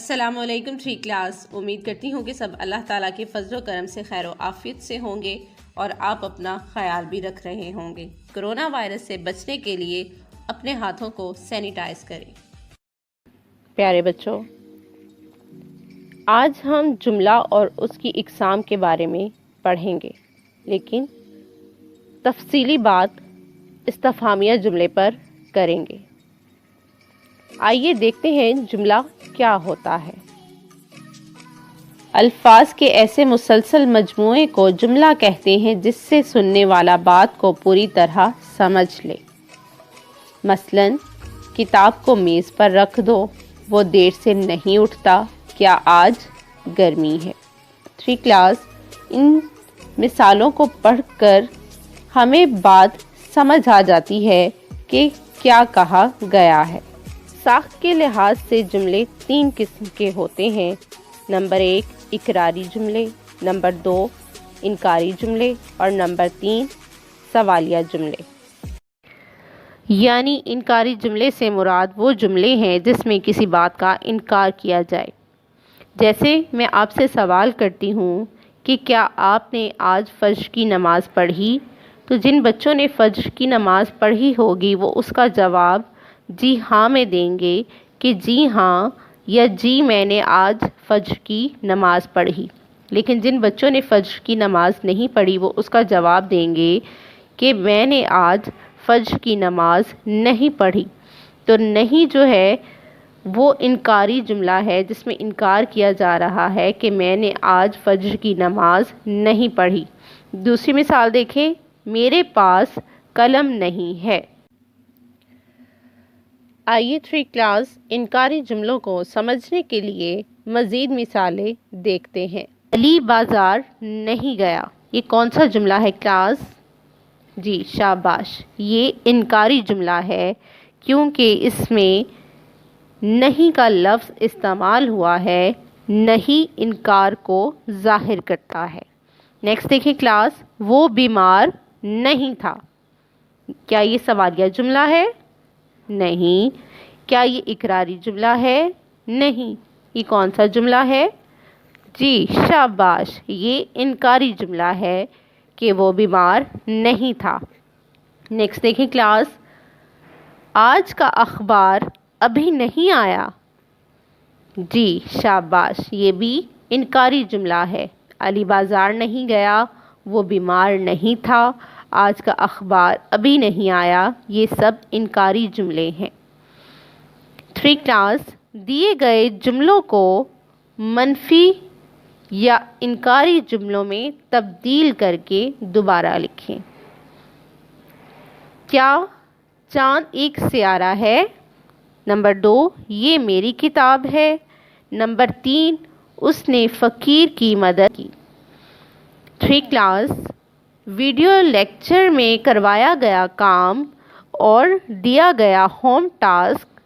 السلام علیکم three class, امید کرتی ہوں کہ سب اللہ تعالیٰ کے فضل و کرم سے خیر و عافیت سے ہوں گے اور آپ اپنا خیال بھی رکھ رہے ہوں گے۔ کرونا وائرس سے بچنے کے لیے اپنے ہاتھوں کو سینیٹائز کریں۔ پیارے بچوں، آج ہم جملہ اور اس کی اقسام کے بارے میں پڑھیں گے، لیکن تفصیلی بات استفہامیہ جملے پر کریں گے۔ آئیے دیکھتے ہیں جملہ کیا ہوتا ہے۔ الفاظ کے ایسے مسلسل مجموعے کو جملہ کہتے ہیں جس سے سننے والا بات کو پوری طرح سمجھ لے۔ مثلاً، کتاب کو میز پر رکھ دو، وہ دیر سے نہیں اٹھتا، کیا آج گرمی ہے؟ تھری کلاس، ان مثالوں کو پڑھ کر ہمیں بات سمجھ آ جاتی ہے کہ کیا کہا گیا ہے۔ ساخت کے لحاظ سے جملے 3 قسم کے ہوتے ہیں۔ نمبر 1 اقراری جملے، نمبر 2 انکاری جملے اور نمبر 3 سوالیہ جملے۔ یعنی انکاری جملے سے مراد وہ جملے ہیں جس میں کسی بات کا انکار کیا جائے۔ جیسے میں آپ سے سوال کرتی ہوں کہ کیا آپ نے آج فجر کی نماز پڑھی؟ تو جن بچوں نے فجر کی نماز پڑھی ہوگی وہ اس کا جواب جی ہاں میں دیں گے کہ جی ہاں یا جی میں نے آج فجر کی نماز پڑھی۔ لیکن جن بچوں نے فجر کی نماز نہیں پڑھی وہ اس کا جواب دیں گے کہ میں نے آج فجر کی نماز نہیں پڑھی۔ تو نہیں جو ہے وہ انکاری جملہ ہے جس میں انکار کیا جا رہا ہے کہ میں نے آج فجر کی نماز نہیں پڑھی۔ دوسری مثال دیکھیں، میرے پاس قلم نہیں ہے۔ آئیے تھری کلاس انکاری جملوں کو سمجھنے کے لیے مزید مثالیں دیکھتے ہیں۔ علی بازار نہیں گیا، یہ کون سا جملہ ہے کلاس؟ جی شاباش، یہ انکاری جملہ ہے کیونکہ اس میں نہیں کا لفظ استعمال ہوا ہے۔ نہیں انکار کو ظاہر کرتا ہے۔ نیکسٹ دیکھیں کلاس، وہ بیمار نہیں تھا، کیا یہ سوالیہ جملہ ہے؟ نہیں۔ کیا یہ اقراری جملہ ہے؟ نہیں۔ یہ کون سا جملہ ہے؟ جی شاباش، یہ انکاری جملہ ہے کہ وہ بیمار نہیں تھا۔ نیکسٹ دیکھیں کلاس، آج کا اخبار ابھی نہیں آیا۔ جی شاباش، یہ بھی انکاری جملہ ہے۔ علی بازار نہیں گیا، وہ بیمار نہیں تھا، آج کا اخبار ابھی نہیں آیا، یہ سب انکاری جملے ہیں۔ تھری کلاس، دیے گئے جملوں کو منفی یا انکاری جملوں میں تبدیل کر کے دوبارہ لکھیں۔ کیا چاند ایک سیارہ ہے؟ نمبر 2 یہ میری کتاب ہے۔ نمبر 3 اس نے فقیر کی مدد کی۔ تھری کلاس، ویڈیو لیکچر میں کروایا گیا کام اور دیا گیا ہوم ٹاسک،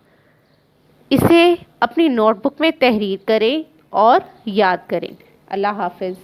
اسے اپنی نوٹ بک میں تحریر کریں اور یاد کریں۔ اللہ حافظ۔